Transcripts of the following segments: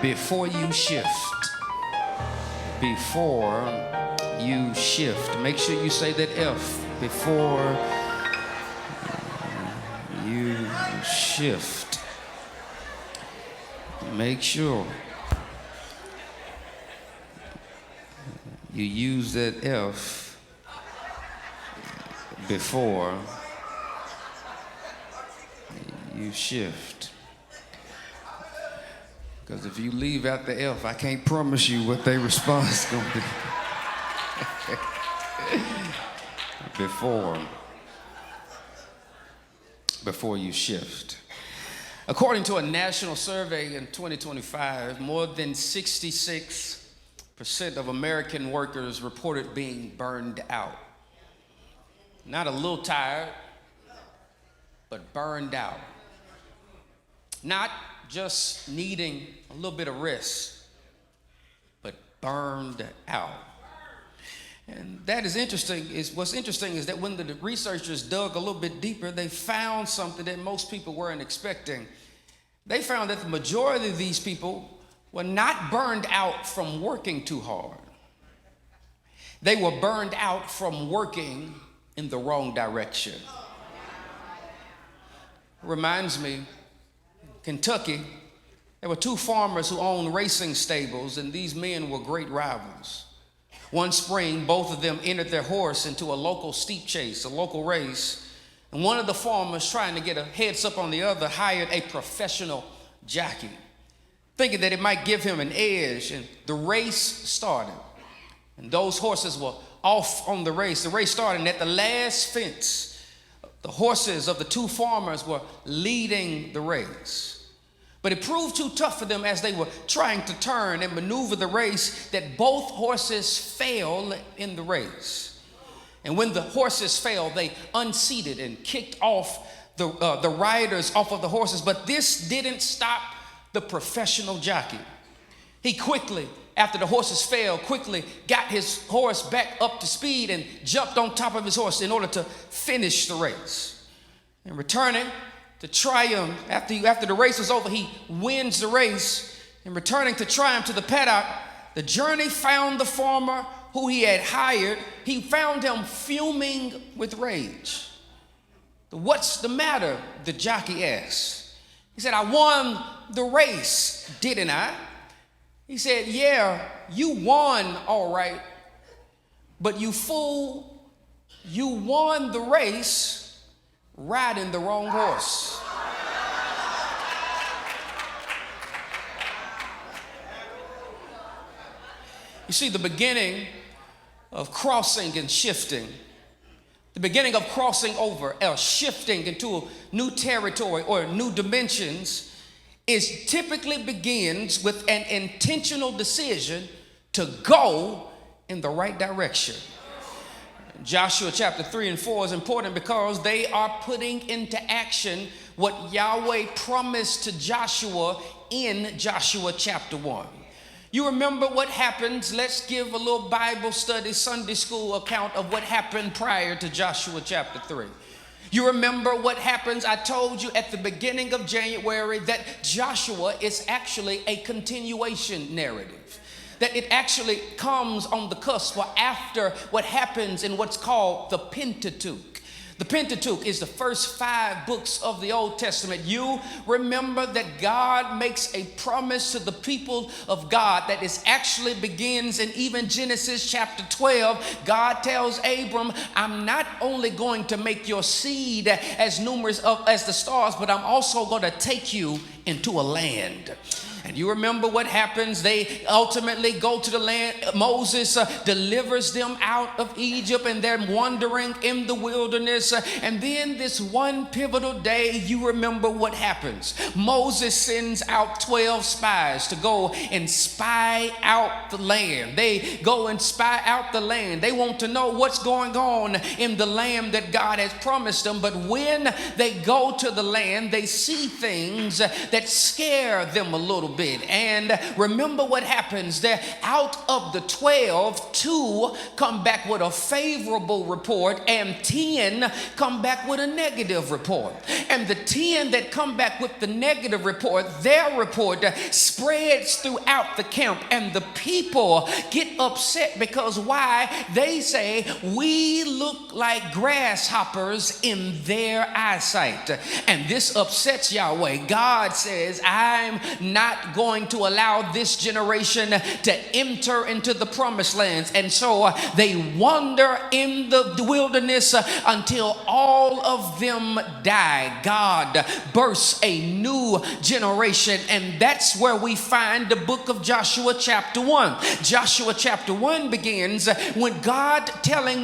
before you shift. Before you shift. Make sure you say that F. Before you shift. Make sure you use that F before you shift. Because if you leave out the F, I can't promise you what their response is going to be. Before you shift. According to a national survey in 2025, more than 66% of American workers reported being burned out. Not a little tired, but burned out. Not just needing a little bit of rest, but burned out. And that is interesting. What's interesting is that when the researchers dug a little bit deeper, they found something that most people weren't expecting. They found that the majority of these people were not burned out from working too hard. They were burned out from working in the wrong direction. Reminds me, Kentucky, there were two farmers who owned racing stables, and these men were great rivals. One spring, both of them entered their horse into a local steep chase, a local race, and one of the farmers, trying to get a heads up on the other, hired a professional jockey, thinking that it might give him an edge, and the race started. And those horses were off on the race. The race started, and at the last fence, the horses of the two farmers were leading the race. But it proved too tough for them as they were trying to turn and maneuver the race that both horses failed in the race. And when the horses failed, they unseated and kicked off the riders off of the horses. But this didn't stop the professional jockey. He quickly, after the horses failed, quickly got his horse back up to speed and jumped on top of his horse in order to finish the race. And returning to triumph, after the race was over, he wins the race. And returning to triumph to the paddock, the journey found the farmer who he had hired. He found him fuming with rage. "What's the matter?" the jockey asked. He said, "I won the race, didn't I?" He said, "Yeah, you won all right, but you fool, you won the race riding the wrong horse." You see, the beginning of crossing and shifting, the beginning of crossing over or shifting into a new territory or new dimensions typically begins with an intentional decision to go in the right direction. Joshua chapter 3 and 4 is important because they are putting into action what Yahweh promised to Joshua in Joshua chapter 1. You remember what happens? Let's give a little Bible study, Sunday school account of what happened prior to Joshua chapter 3. You remember what happens? I told you at the beginning of January that Joshua is actually a continuation narrative, that it actually comes on the cusp or after what happens in what's called the Pentateuch. The Pentateuch is the first 5 books of the Old Testament. You remember that God makes a promise to the people of God that is actually begins in even Genesis chapter 12. God tells Abram, "I'm not only going to make your seed as numerous as the stars, but I'm also going to take you into a land." And you remember what happens? They ultimately go to the land. Moses delivers them out of Egypt, and they're wandering in the wilderness. And then this one pivotal day, you remember what happens. Moses sends out 12 spies to go and spy out the land. They go and spy out the land. They want to know what's going on in the land that God has promised them. But when they go to the land, they see things that scare them a little little bit. And remember what happens there. Out of the 12, 2 come back with a favorable report and 10 come back with a negative report. And the 10 that come back with the negative report, their report spreads throughout the camp, and the people get upset because why? They say, we look like grasshoppers in their eyesight. And this upsets Yahweh. God says, I'm not going to allow this generation to enter into the promised lands. And so they wander in the wilderness until all of them die. God births a new generation, and that's where we find the book of Joshua chapter 1. Joshua chapter 1 begins when God telling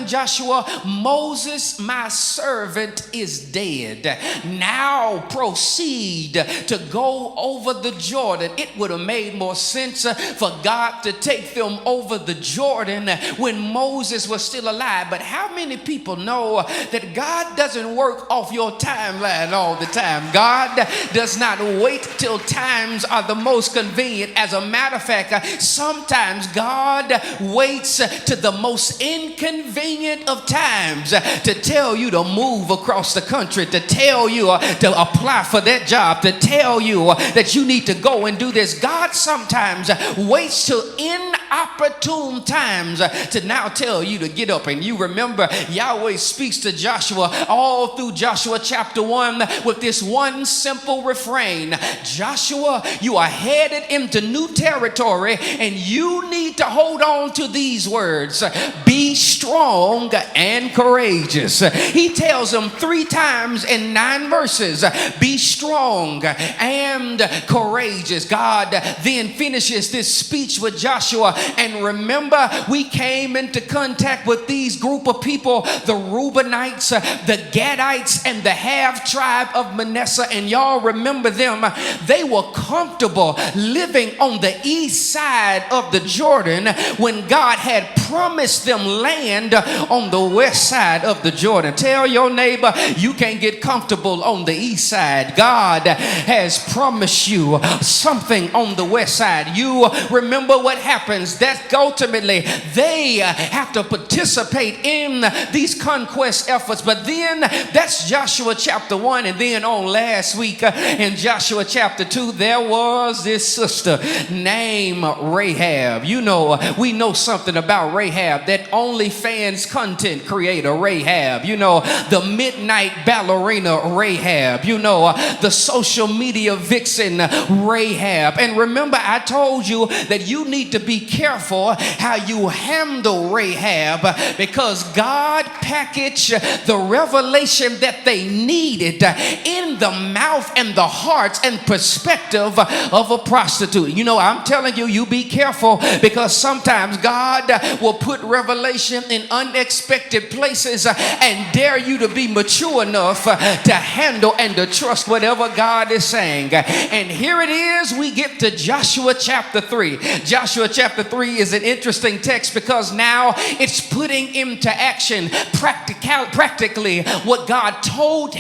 Joshua, Moses, my servant, is dead. Now proceed to go over the Jordan. It would have made more sense for God to take them over the Jordan when Moses was still alive. But how many people know that God doesn't work off your timeline all the time? God does not wait till times are the most convenient. As a matter of fact, sometimes God waits to the most inconvenient of times to tell you to move across the country, to tell you to apply for that job, to tell you that you need to go and do this. God sometimes waits till inopportune times to now tell you to get up. And you remember Yahweh speaks to Joshua all through Joshua chapter 1 with this one simple refrain. Joshua, you are headed into new territory, and you need to hold on to these words. Be strong and courageous. He tells them 3 times in 9 verses, be strong and courageous. God then finishes this speech with Joshua. And remember, we came into contact with these group of people, the Reubenites, the Gadites, and the half tribe of Manasseh. And y'all remember them. They were comfortable living on the east side of the Jordan when God had promised them land on the west side of the Jordan. Tell your neighbor, you can't get comfortable on the east side. God has promised you something on the west side. You remember what happens. That ultimately they have to participate in these conquest efforts. But then that's Joshua chapter 1. And then on last week in Joshua chapter 2, there was this sister named Rahab. You know, we know something about Rahab, that OnlyFans content creator Rahab. You know, the midnight ballerina Rahab. You know, the social media vixen Rahab. And remember, I told you that you need to be careful how you handle Rahab, because God packaged the revelation that they needed in the mouth and the hearts and perspective of a prostitute. You know, I'm telling you, you be careful, because sometimes God will put revelation in unexpected places and dare you to be mature enough to handle and to trust whatever God is saying. And here it is, we get to Joshua chapter 3. Joshua chapter 3 is an interesting text because now it's putting into action practically what God told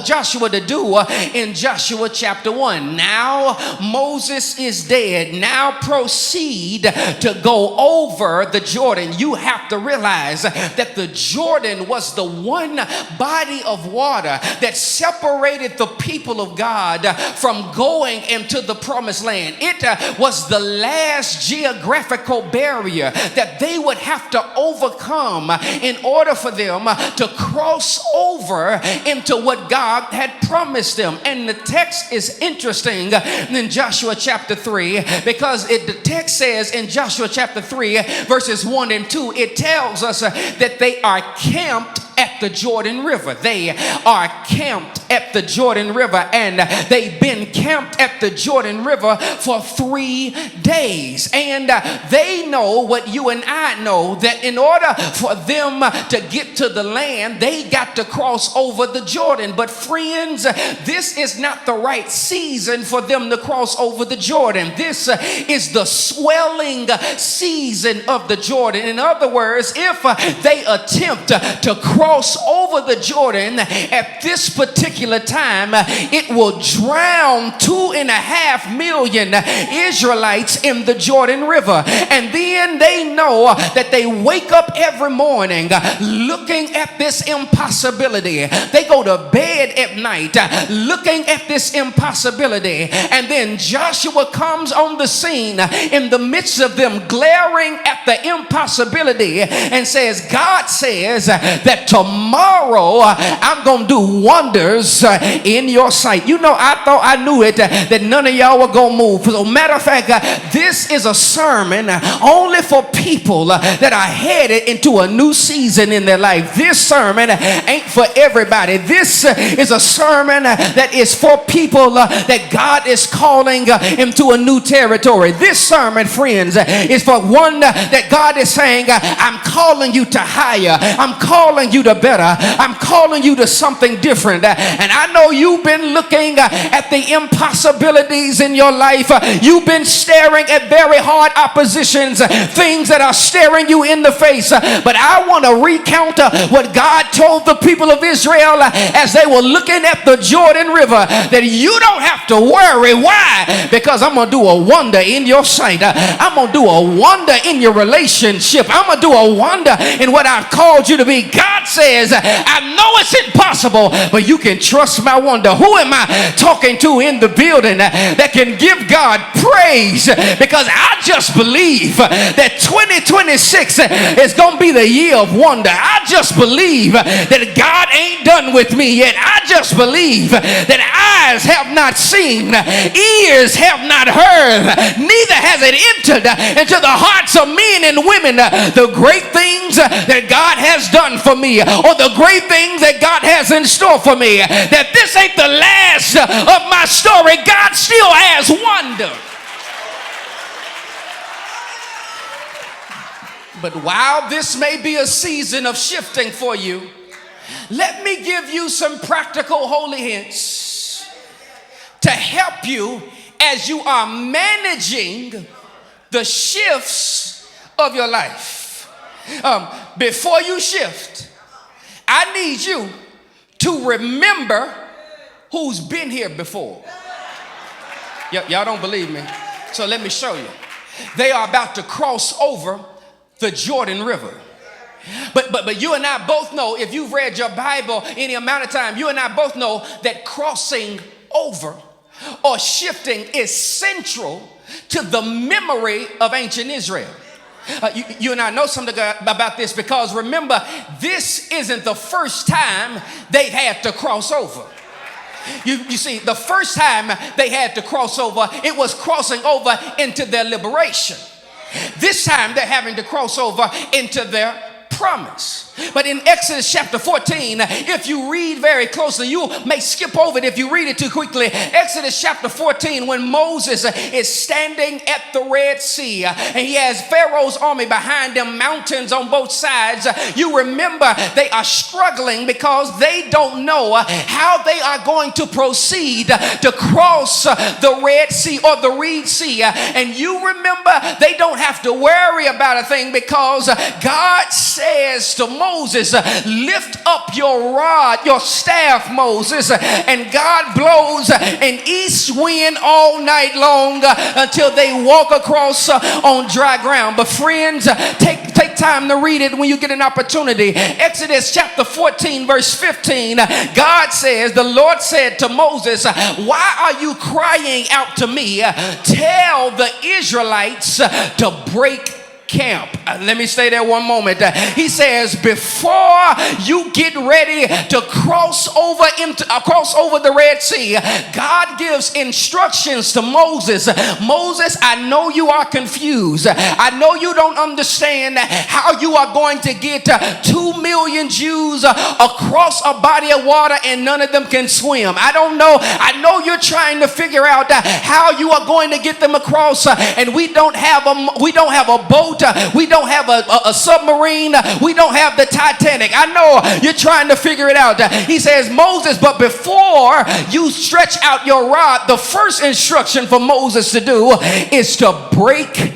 Joshua to do in Joshua chapter 1. Now Moses is dead. Now proceed to go over the Jordan. You have to realize that the Jordan was the one body of water that separated the people of God from going into the promised land. It was the last geographical barrier that they would have to overcome in order for them to cross over into what God had promised them. And the text is interesting in Joshua chapter 3, because the text says in Joshua chapter 3 verses 1 and 2, it tells us that they are camped at the Jordan River. They are camped at the Jordan River, and they've been camped at the Jordan River for 3 days. And they know what you and I know, that in order for them to get to the land, they got to cross over the Jordan. But friends, this is not the right season for them to cross over the Jordan. This is the swelling season of the Jordan. In other words, if they attempt to cross cross over the Jordan at this particular time, it will drown 2.5 million Israelites in the Jordan River. And then they know that they wake up every morning looking at this impossibility. They go to bed at night looking at this impossibility. And then Joshua comes on the scene in the midst of them glaring at the impossibility and says, God says that tomorrow I'm going to do wonders in your sight. You know, I thought I knew it, that none of y'all were going to move. So matter of fact, this is a sermon only for people that are headed into a new season in their life. This sermon ain't for everybody. This is a sermon that is for people that God is calling into a new territory. This sermon, friends, is for one that God is saying, I'm calling you to higher. I'm calling you to better. I'm calling you to something different. And I know you've been looking at the impossibilities in your life. You've been staring at very hard oppositions, things that are staring you in the face. But I want to recount what God told the people of Israel as they were looking at the Jordan River, that you don't have to worry. Why? Because I'm going to do a wonder in your sight. I'm going to do a wonder in your relationship. I'm going to do a wonder in what I've called you to be. God says, I know it's impossible, but you can trust my wonder. Who am I talking to in the building that can give God praise? Because I just believe that 2026 is going to be the year of wonder. I just believe that God ain't done with me yet. I just believe that eyes have not seen, ears have not heard, neither has it entered into the hearts of men and women the great things that God has done for me, or the great things that God has in store for me. That this ain't the last of my story. God still has wonder. But while this may be a season of shifting for you, let me give you some practical holy hints to help you as you are managing the shifts of your life. Before you shift, I need you to remember who's been here before. Y'all don't believe me? So let me show you. They are about to cross over the Jordan River. But you and I both know, if you've read your Bible any amount of time, you and I both know that crossing over or shifting is central to the memory of ancient Israel. You and I know something about this, because remember, this isn't the first time they've had to cross over. You see, the first time they had to cross over, it was crossing over into their liberation. This time they're having to cross over into their promise. But in Exodus chapter 14, if you read very closely, you may skip over it if you read it too quickly. Exodus chapter 14, when Moses is standing at the Red Sea and he has Pharaoh's army behind him, mountains on both sides, you remember they are struggling because they don't know how they are going to proceed to cross the Red Sea or the Reed Sea. And you remember they don't have to worry about a thing, because God says to Moses, lift up your rod, your staff, Moses, and God blows an east wind all night long until they walk across on dry ground. But friends, take time to read it when you get an opportunity. Exodus chapter 14 verse 15, God says, the Lord said to Moses, why are you crying out to me? Tell the Israelites to break camp. Let me stay there one moment. He says, before you get ready to cross over the Red Sea, God gives instructions to Moses. Moses, I know you are confused. I know you don't understand how you are going to get 2 million Jews across a body of water and none of them can swim. I don't know. I know you're trying to figure out how you are going to get them across, and we don't have a boat. We don't have a submarine. We don't have the Titanic. I know you're trying to figure it out. He says, Moses, but before you stretch out your rod, the first instruction for Moses to do is to break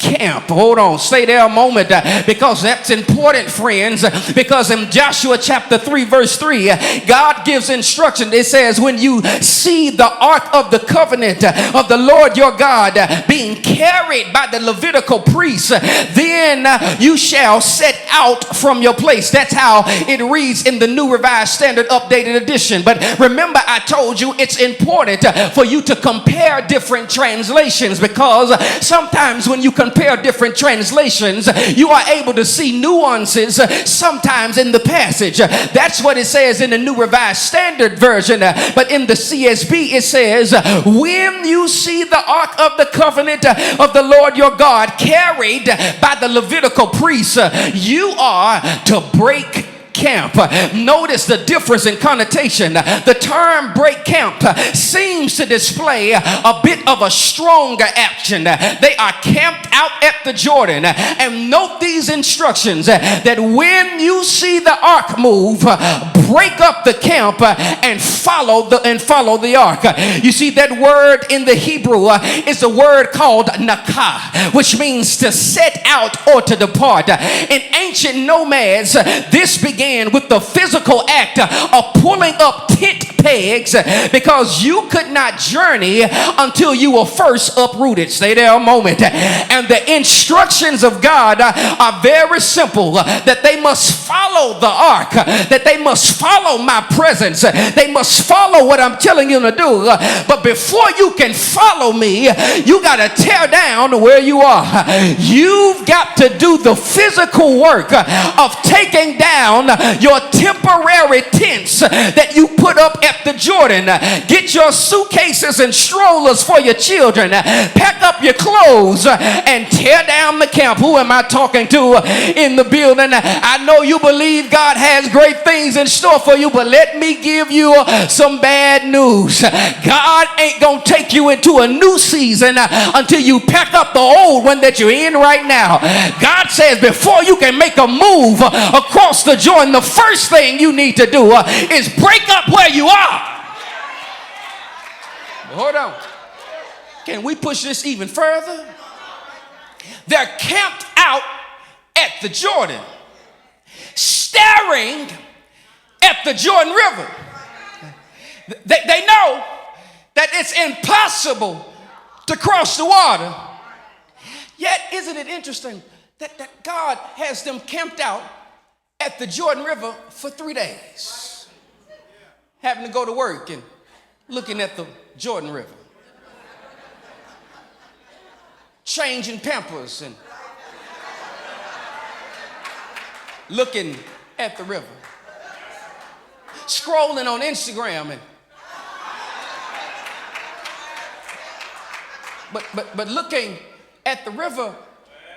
camp. Hold on, stay there a moment, because that's important, friends, because in Joshua chapter 3 verse 3, God gives instruction. It says, when you see the ark of the covenant of the Lord your God being carried by the Levitical priests, then you shall set out from your place. That's how it reads in the New Revised Standard Updated Edition. But remember, I told you it's important for you to compare different translations, because sometimes when you compare different translations, you are able to see nuances sometimes in the passage. That's what it says in the New Revised Standard Version. But in the CSB it says, when you see the ark of the covenant of the Lord your God carried by the Levitical priests, you are to break camp. Notice the difference in connotation. The term break camp seems to display a bit of a stronger action. They are camped out at the Jordan. And note these instructions, that when you see the ark move, break up the camp and follow the ark. You see, that word in the Hebrew is a word called nakah, which means to set out or to depart. In ancient nomads, this began with the physical act of pulling up tent pegs, because you could not journey until you were first uprooted. Stay there a moment. And the instructions of God are very simple, that they must follow the ark, that they must follow my presence, they must follow what I'm telling you to do. But before you can follow me, you got to tear down where you are. You've got to do the physical work of taking down your temporary tents that you put up at the Jordan. Get your suitcases and strollers for your children. Pack up your clothes and tear down the camp. Who am I talking to in the building? I know you believe God has great things in store for you, but let me give you some bad news. God ain't gonna take you into a new season until you pack up the old one that you're in right now. God says before you can make a move across the Jordan, the first thing you need to do is break up where you are. Hold on. Can we push this even further? They're camped out at the Jordan, staring at the Jordan River. They know that it's impossible to cross the water. Yet, isn't it interesting that God has them camped out at the Jordan River for 3 days, having to go to work and looking at the Jordan River, changing Pampers and looking at the river, scrolling on Instagram and but looking at the river.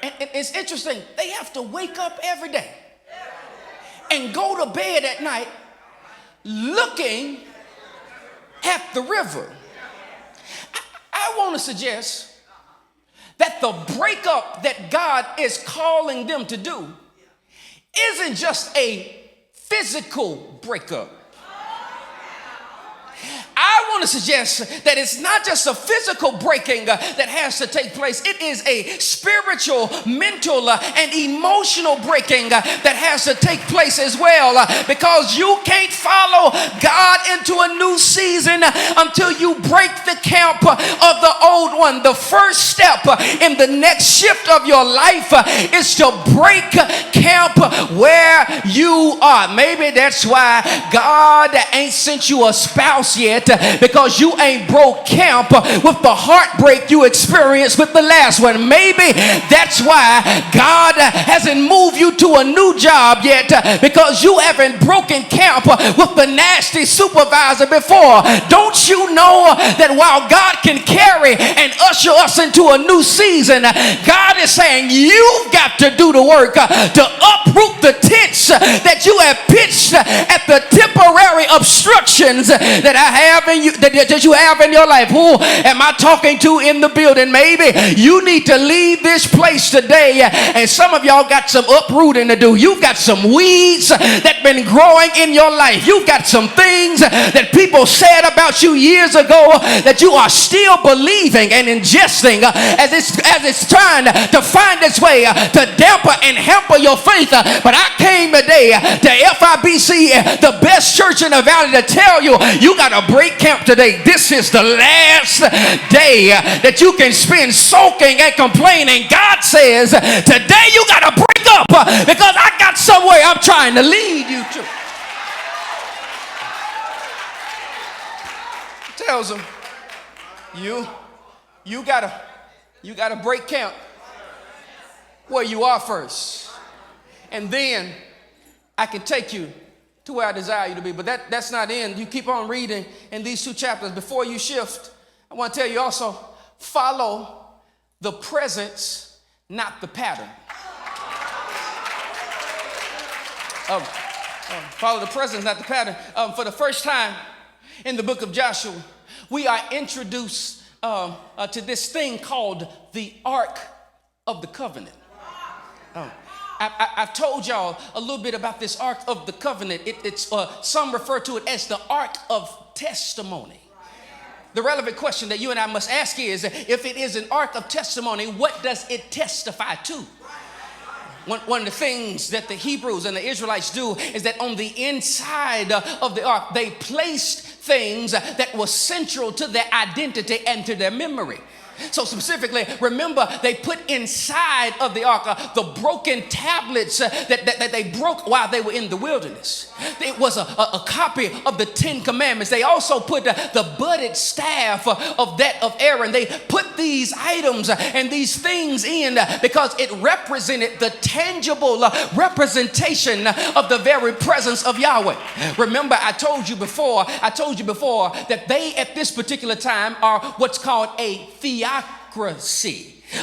And it's interesting, they have to wake up every day and go to bed at night looking at the river. I want to suggest that the breakup that God is calling them to do isn't just a physical breakup. I want to suggest that it's not just a physical breaking that has to take place. It is a spiritual, mental, and emotional breaking that has to take place as well, because you can't follow God into a new season until you break the camp of the old one. The first step in the next shift of your life is to break camp where you are. Maybe that's why God ain't sent you a spouse yet, because you ain't broke camp with the heartbreak you experienced with the last one. Maybe that's why God hasn't moved you to a new job yet, because you haven't broken camp with the nasty supervisor before. Don't you know that while God can carry and usher us into a new season, God is saying you've got to do the work to uproot the tents that you have pitched at the temporary obstructions that I have have in your life? Who am I talking to in the building? Maybe you need to leave this place today, and some of y'all got some uprooting to do. You've got some weeds that been growing in your life. You've got some things that people said about you years ago that you are still believing and ingesting as it's trying to find its way to damper and hamper your faith. But I came today to FIBC, the best church in the valley, to tell you, you got to break camp today. This is the last day that you can spend sulking and complaining. God says today you got to break up because I got somewhere I'm trying to lead you to. Tells them, you gotta break camp where you are first, and then I can take you to where I desire you to be. But that's not in. You keep on reading in these two chapters. Before you shift, I want to tell you also, follow the presence, not the pattern. Follow the presence, not the pattern. For the first time in the book of Joshua, we are introduced to this thing called the Ark of the Covenant. I've told y'all a little bit about this Ark of the Covenant. Some refer to it as the Ark of Testimony. The relevant question that you and I must ask is, if it is an Ark of Testimony, what does it testify to? One of the things that the Hebrews and the Israelites do is that on the inside of the ark, they placed things that were central to their identity and to their memory. So specifically, remember, they put inside of the ark the broken tablets that they broke while they were in the wilderness. It was a copy of the 10 Commandments. They also put the budded staff of Aaron. They put these items and these things in because it represented the tangible representation of the very presence of Yahweh. Remember, I told you before that they at this particular time are what's called a theocracy.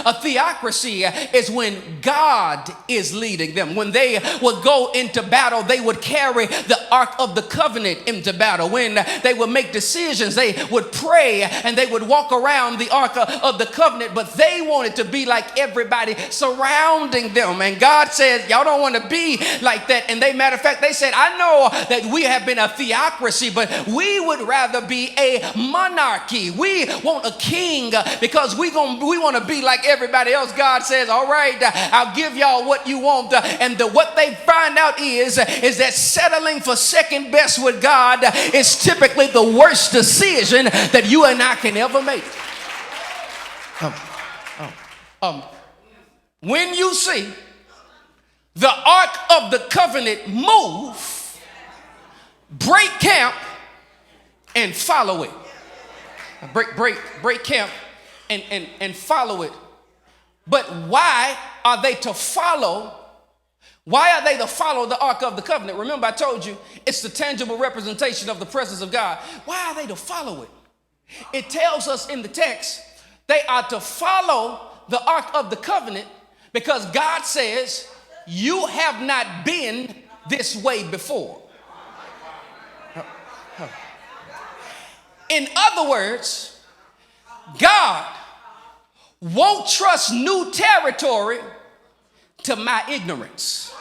A theocracy is when God is leading them. When they would go into battle, they would carry the Ark of the Covenant into battle. When they would make decisions, they would pray and they would walk around the Ark of the Covenant, but they wanted to be like everybody surrounding them. And God said, y'all don't want to be like that. And matter of fact, they said, I know that we have been a theocracy, but we would rather be a monarchy. We want a king because we want to be like everybody else. God says, all right, I'll give y'all what you want. And what they find out is that settling for second best with God is typically the worst decision that you and I can ever make. When you see the Ark of the Covenant move, break camp and follow it. Break camp and follow it. But why are they to follow? Why are they to follow the Ark of the Covenant? Remember, I told you it's the tangible representation of the presence of God. Why are they to follow it? It tells us in the text they are to follow the Ark of the Covenant because God says, you have not been this way before. In other words, God won't trust new territory to my ignorance.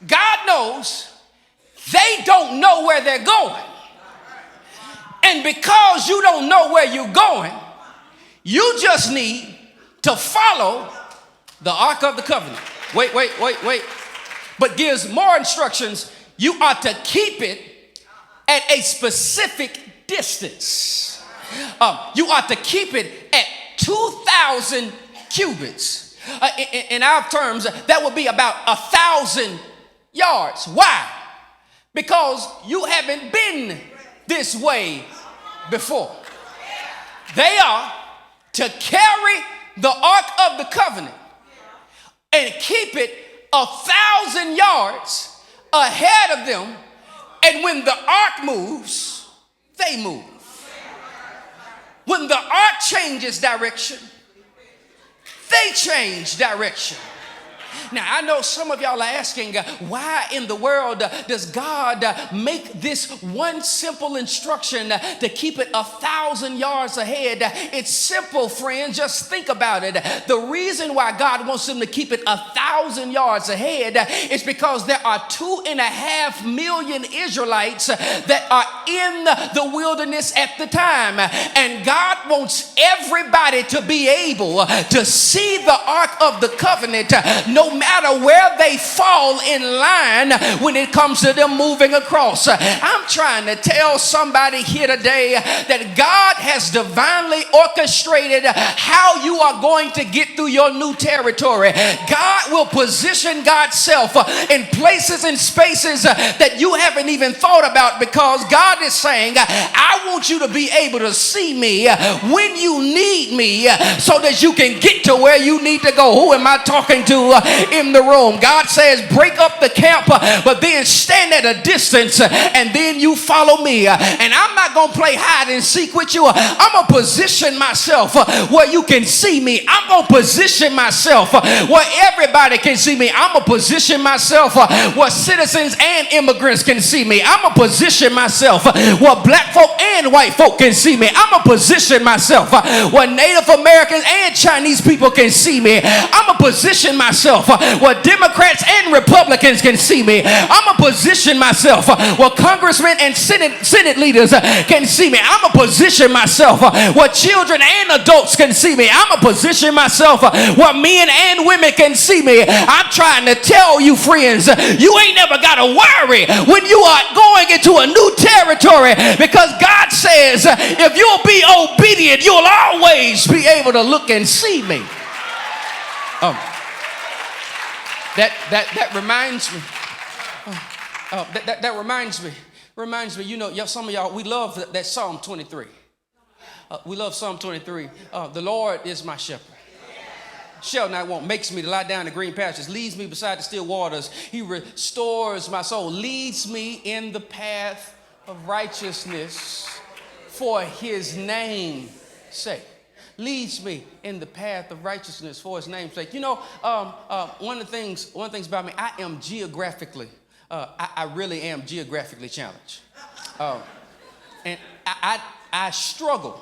God knows they don't know where they're going. And because you don't know where you're going, you just need to follow the Ark of the Covenant. Wait. But gives more instructions. You are to keep it at a specific distance. You ought to keep it at 2,000 cubits. In our terms, that would be about 1,000 yards. Why? Because you haven't been this way before. They are to carry the Ark of the Covenant and keep it 1,000 yards ahead of them. And when the ark moves, they move. When the ark changes direction, they change direction. Now, I know some of y'all are asking, why in the world does God make this one simple instruction to keep it 1,000 yards ahead? It's simple, friends. Just think about it. The reason why God wants them to keep it 1,000 yards ahead is because there are 2.5 million Israelites that are in the wilderness at the time. And God wants everybody to be able to see the Ark of the Covenant no matter where they fall in line when it comes to them moving across. I'm trying to tell somebody here today that God has divinely orchestrated how you are going to get through your new territory. God will position God's self in places and spaces that you haven't even thought about, because God is saying, I want you to be able to see me when you need me so that you can get to where you need to go. Who am I talking to in the room? God says, break up the camp, but then stand at a distance and then you follow me. And I'm not going to play hide and seek with you. I'm going to position myself where you can see me. I'm going to position myself where everybody can see me. I'm going to position myself where citizens and immigrants can see me. I'm going to position myself where black folk and white folk can see me. I'm going to position myself where Native Americans and Chinese people can see me. I'm going to position myself where Democrats and Republicans can see me. I'm going to position myself where congressmen and Senate leaders can see me. I'm going to position myself where children and adults can see me. I'm going to position myself where men and women can see me. I'm trying to tell you, friends, you ain't never got to worry when you are going into a new territory, because God says if you'll be obedient, you'll always be able to look and see me. That reminds me. That reminds me. You know, some of y'all, we love that Psalm 23. We love Psalm 23. The Lord is my shepherd. Shall not want, makes me to lie down in green pastures, leads me beside the still waters. He restores my soul, leads me in the path of righteousness for his name's sake. Leads me in the path of righteousness for his name's sake. You know, one of the things about me, I am geographically, I really am geographically challenged. And I struggle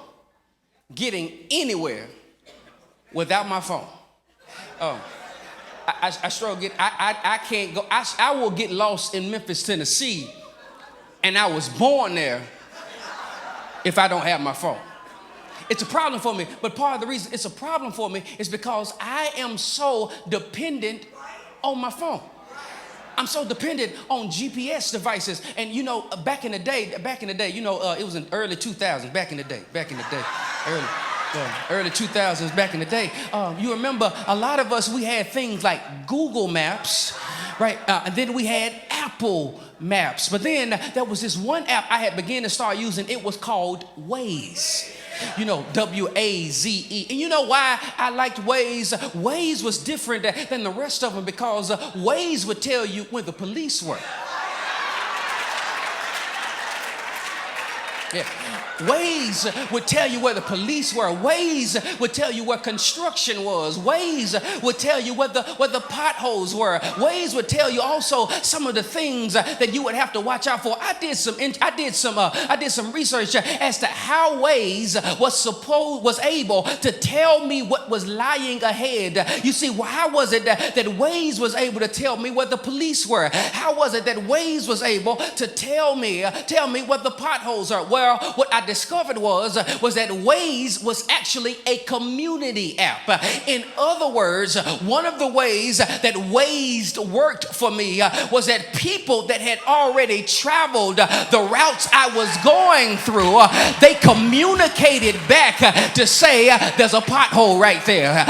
getting anywhere without my phone. I struggle get. I can't go. I will get lost in Memphis, Tennessee, and I was born there if I don't have my phone. It's a problem for me, but part of the reason it's a problem for me is because I am so dependent on my phone. I'm so dependent on GPS devices. And you know, back in the day, you know, it was in early 2000s, back in the day, early 2000s, back in the day. You remember a lot of us, we had things like Google Maps, right? And then we had Apple Maps. But then there was this one app I had begun to start using. It was called Waze. You know, W-A-Z-E. And you know why I liked Waze? Waze was different than the rest of them because Waze would tell you where the police were. Yeah. Waze would tell you where the police were. Waze would tell you where construction was. Waze would tell you where the potholes were. Waze would tell you also some of the things that you would have to watch out for. I did some research as to how Waze was able to tell me what was lying ahead. You see, how was it that Waze was able to tell me where the police were? How was it that Waze was able to tell me what the potholes are? Well, what I discovered was that Waze was actually a community app. In other words, one of the ways that Waze worked for me was that people that had already traveled the routes I was going through, they communicated back to say, there's a pothole right there.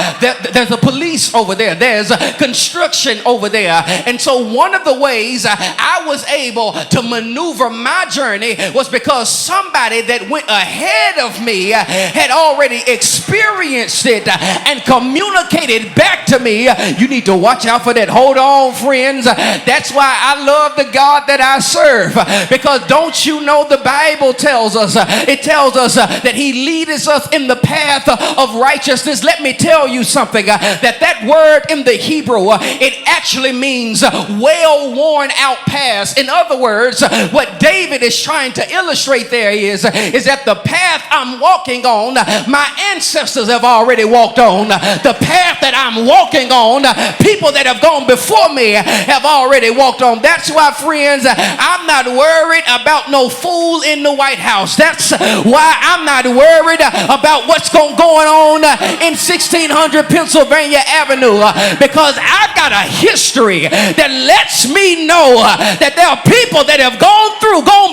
There's a police over there. There's construction over there. And so one of the ways I was able to maneuver my journey was because some somebody that went ahead of me had already experienced it and communicated back to me. You need to watch out for that. Hold on, friends. That's why I love the God that I serve, because don't you know the Bible tells us, that he leadeth us in the path of righteousness. Let me tell you something, that word in the Hebrew, it actually means well worn out paths. In other words, what David is trying to illustrate there is that the path I'm walking on, my ancestors have already walked on. The path that I'm walking on, people that have gone before me have already walked on. That's why, friends, I'm not worried about no fool in the White House. That's why I'm not worried about what's going on in 1600 Pennsylvania Avenue, because I've got a history that lets me know that there are people that have gone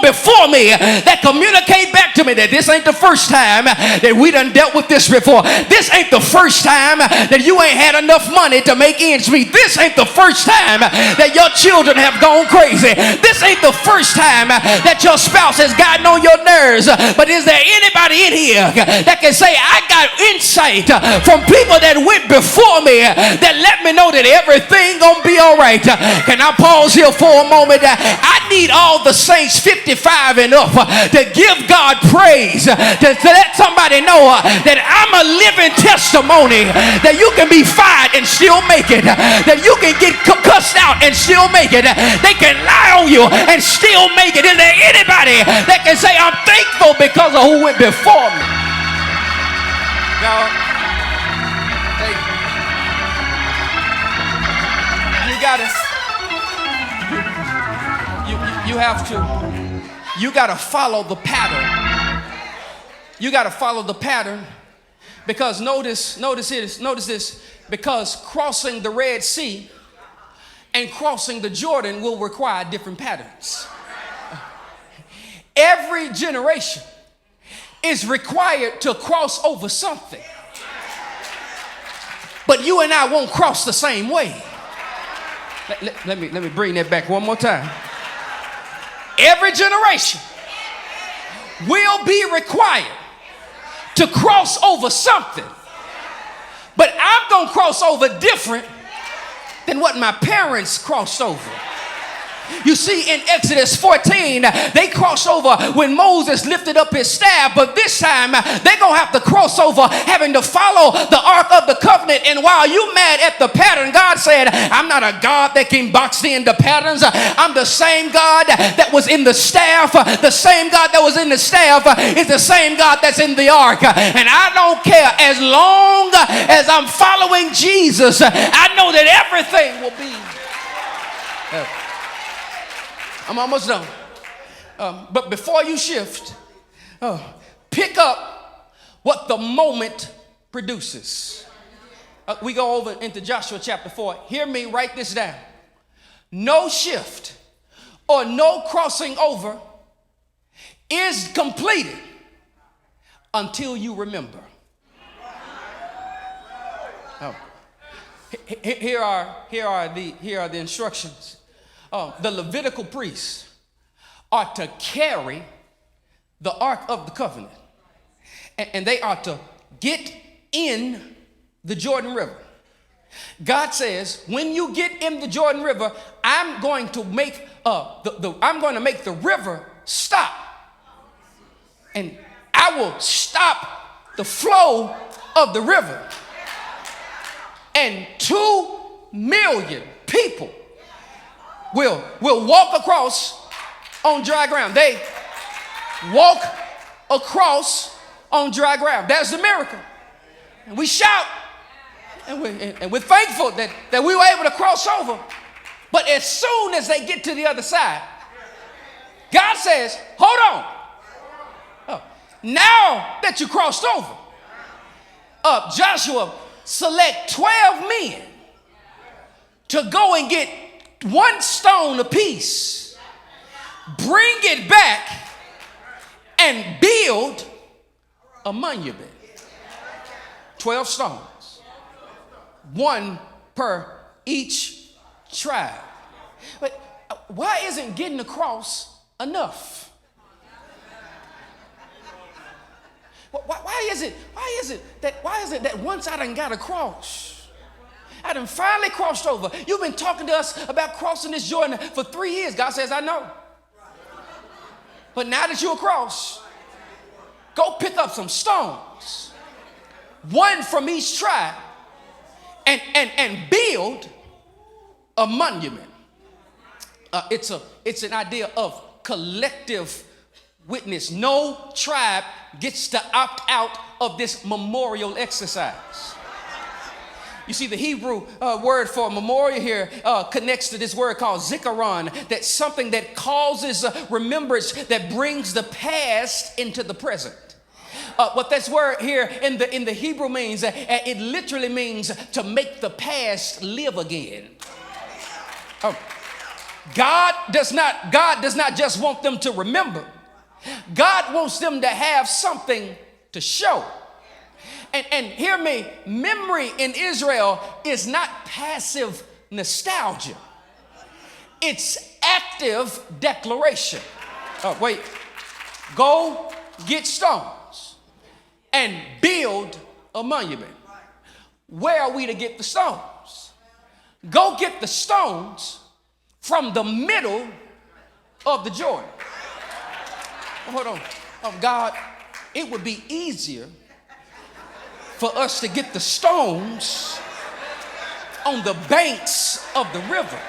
before me that communicate back to me that this ain't the first time that we done dealt with this before. This ain't the first time that you ain't had enough money to make ends meet. This ain't the first time that your children have gone crazy. This ain't the first time that your spouse has gotten on your nerves. But is there anybody in here that can say, I got insight from people that went before me that let me know that everything gonna be all right? Can I pause here for a moment? I need all the saints 55 and up to give God praise, to let somebody know that I'm a living testimony, that you can be fired and still make it, that you can get cussed out and still make it, they can lie on you and still make it. Is there anybody that can say, I'm thankful because of who went before me? God, thank you. You gotta, you have to, you gotta follow the pattern. You gotta follow the pattern, because notice this, because crossing the Red Sea and crossing the Jordan will require different patterns. Every generation is required to cross over something, but you and I won't cross the same way. Let me bring that back one more time. Every generation will be required to cross over something, but I'm gonna cross over different than what my parents crossed over. You see, in Exodus 14, they crossed over when Moses lifted up his staff, but this time they're going to have to cross over having to follow the Ark of the Covenant. And while you mad at the pattern, God said, I'm not a God that can box in the patterns. I'm the same God that was in the staff. The same God that was in the staff is the same God that's in the Ark. And I don't care, as long as I'm following Jesus, I know that everything will be. I'm almost done. But before you shift, pick up what the moment produces. We go over into Joshua chapter 4. Hear me, write this down. No shift or no crossing over is completed until you remember. Here are the instructions. The Levitical priests are to carry the Ark of the Covenant, and they are to get in the Jordan River. God says, when you get in the Jordan River, I'm going to make the river stop, and I will stop the flow of the river, and 2 million people will walk across on dry ground. They walk across on dry ground. That's the miracle. And we shout, and we're thankful that we were able to cross over. But as soon as they get to the other side, God says, hold on. Now that you crossed over, Joshua, select 12 men to go and get 1 stone apiece, bring it back, and build a monument. 12 stones, 1 per each tribe. But why isn't getting across enough? why is it that once I done got across, I done finally crossed over. You've been talking to us about crossing this Jordan for 3 years. God says, I know. But now that you're across, go pick up some stones, one from each tribe, and build a monument. It's an idea of collective witness. No tribe gets to opt out of this memorial exercise. You see, the Hebrew word for memorial here connects to this word called zikaron. That's something that causes remembrance, that brings the past into the present. What this word here in the Hebrew means, it literally means to make the past live again. God does not just want them to remember. God wants them to have something to show. And hear me, memory in Israel is not passive nostalgia. It's active declaration. Wait, go get stones and build a monument. Where are we to get the stones? Go get the stones from the middle of the Jordan. Hold on. God, it would be easier for us to get the stones on the banks of the river.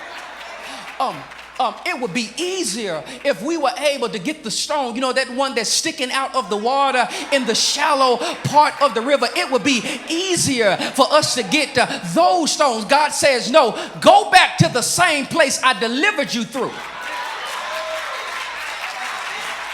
It would be easier if we were able to get the stone, you know, that one that's sticking out of the water in the shallow part of the river. It would be easier for us to get those stones. God says, no, go back to the same place I delivered you through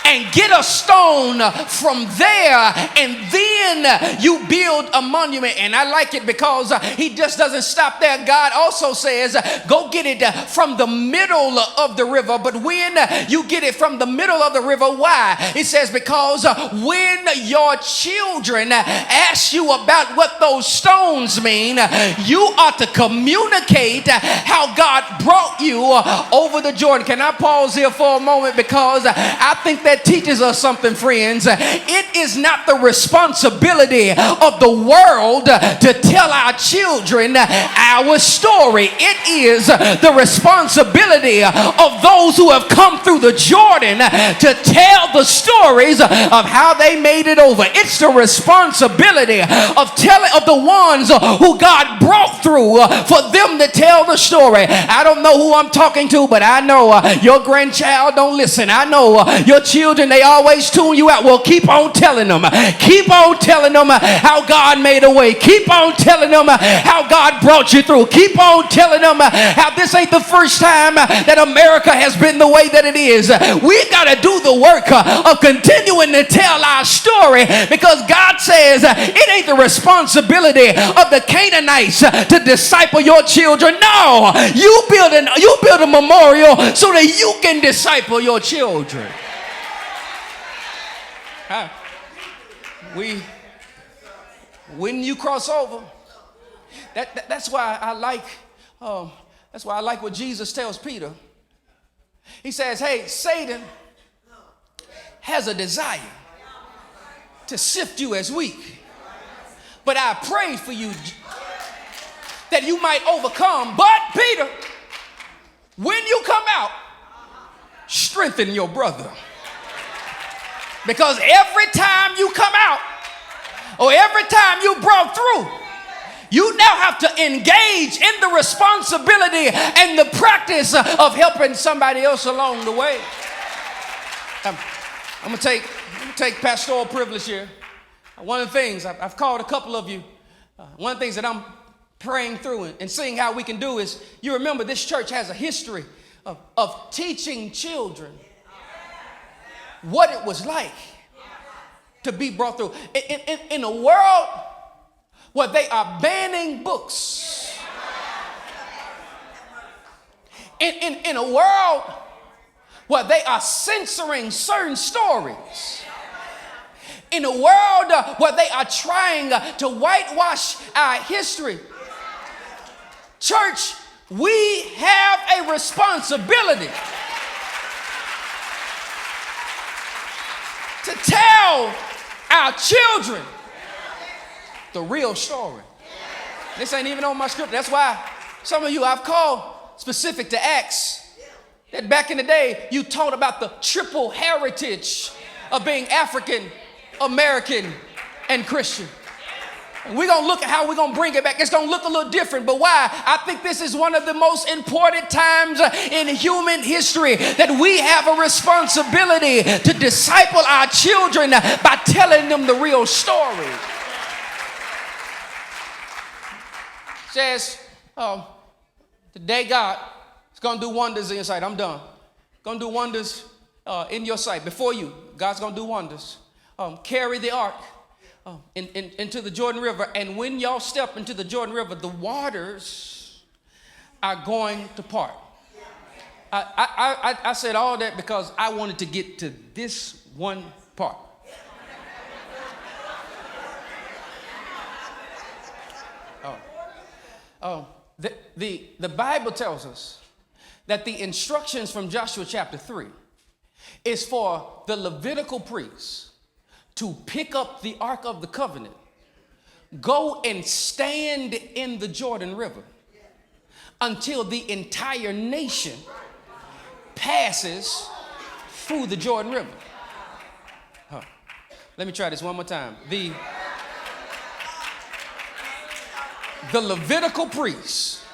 and get a stone from there, and then you build a monument. And I like it because he just doesn't stop there. God also says, go get it from the middle of the river. But when you get it from the middle of the river, why? It says, because when your children ask you about what those stones mean, you ought to communicate how God brought you over the Jordan. Can I pause here for a moment? Because I think that teaches us something, friends. It is not the responsibility of the world to tell our children our story. It is the responsibility of those who have come through the Jordan to tell the stories of how they made it over. It's the responsibility of the ones who God brought through for them to tell the story. I don't know who I'm talking to, but I know your grandchild don't listen. I know your children, they always tune you out. Well, keep on telling them. Keep on telling them how God made a way. Keep on telling them how God brought you through. Keep on telling them how this ain't the first time that America has been the way that it is. We got to do the work of continuing to tell our story, because God says it ain't the responsibility of the Canaanites to disciple your children. No, you build a memorial so that you can disciple your children. When you cross over, that's why I like what Jesus tells Peter. He says, hey, Satan has a desire to sift you as wheat, but I pray for you that you might overcome. But Peter, when you come out, strengthen your brother. Because every time you come out, or every time you broke through, you now have to engage in the responsibility and the practice of helping somebody else along the way. I'm gonna take pastoral privilege here. One of the things I've called a couple of you. One of the things that I'm praying through and seeing how we can do is, you remember this church has a history of teaching children what it was like to be brought through. In a world where they are banning books, in a world where they are censoring certain stories, in a world where they are trying to whitewash our history, church, we have a responsibility to tell our children the real story. This ain't even on my script. That's why some of you I've called specific to Acts. That back in the day, you taught about the triple heritage of being African, American, and Christian. And we're going to look at how we're going to bring it back. It's going to look a little different. But why? I think this is one of the most important times in human history that we have a responsibility to disciple our children by telling them the real story. It says, today God is going to do wonders in your sight. I'm done. Going to do wonders in your sight. Before you, God's going to do wonders. Carry the ark into the Jordan River. And when y'all step into the Jordan River, the waters are going to part. I said all that because I wanted to get to this one part. The Bible tells us that the instructions from Joshua chapter 3 is for the Levitical priests to pick up the Ark of the Covenant, go and stand in the Jordan River until the entire nation passes through the Jordan River. Let me try this one more time. The Levitical priests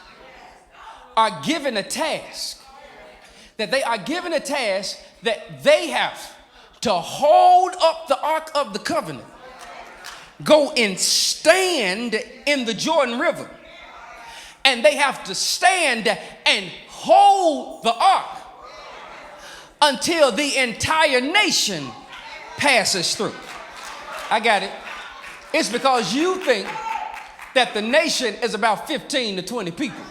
are given a task that they have to hold up the Ark of the Covenant, go and stand in the Jordan River, and they have to stand and hold the Ark until the entire nation passes through. I got it. It's because you think that the nation is about 15 to 20 people.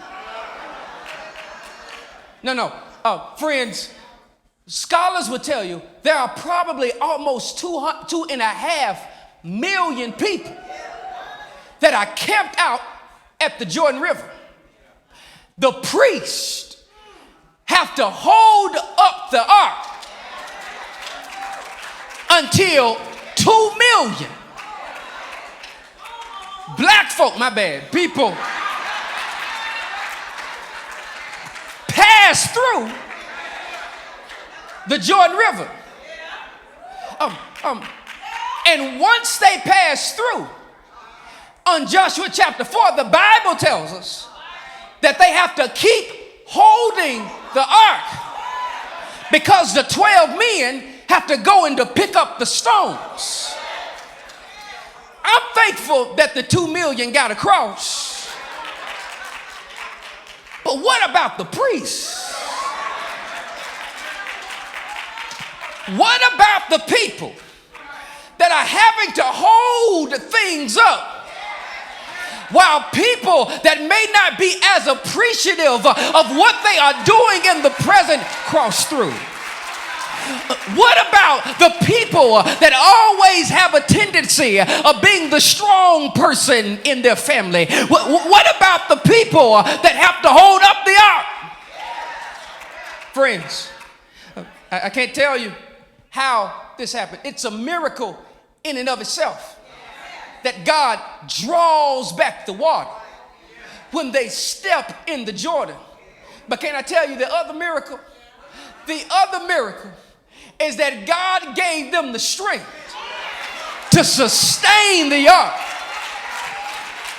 No. Friends, scholars will tell you there are probably almost 2.5 million people that are camped out at the Jordan River. The priests have to hold up the ark until 2 million black folk, people pass through the Jordan River. And once they pass through, on Joshua chapter 4, the Bible tells us that they have to keep holding the ark because the 12 men have to go in to pick up the stones. I'm thankful that the 2 million got across. But what about the priests? What about the people that are having to hold things up while people that may not be as appreciative of what they are doing in the present cross through? What about the people that always have a tendency of being the strong person in their family? What about the people that have to hold up the ark? Friends, I can't tell you how this happened. It's a miracle in and of itself that God draws back the water when they step in the Jordan. But can I tell you the other miracle? The other miracle is that God gave them the strength to sustain the ark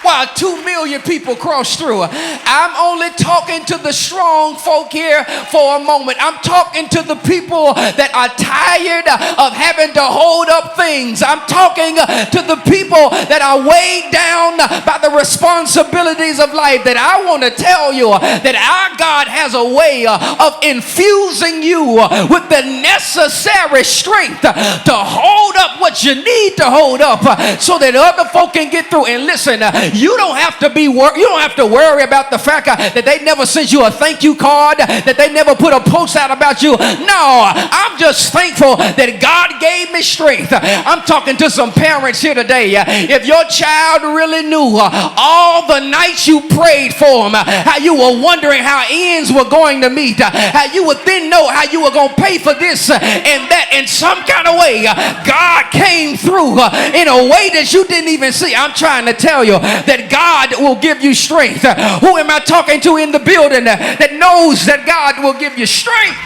while 2 million people cross through. I'm only talking to the strong folk here for a moment. I'm talking to the people that are tired of having to hold up things. I'm talking to the people that are weighed down by the responsibilities of life. That I want to tell you that our God has a way of infusing you with the necessary strength to hold up what you need to hold up so that other folk can get through. And listen, you don't have to worry about the fact that they never sent you a thank you card, that they never put a post out about you. No, I'm just thankful that God gave me strength. I'm talking to some parents here today. If your child really knew all the nights you prayed for them, how you were wondering how ends were going to meet, how you would then know how you were going to pay for this and that in some kind of way, God God came through in a way that you didn't even see. I'm trying to tell you that God will give you strength. Who am I talking to in the building that knows that God will give you strength?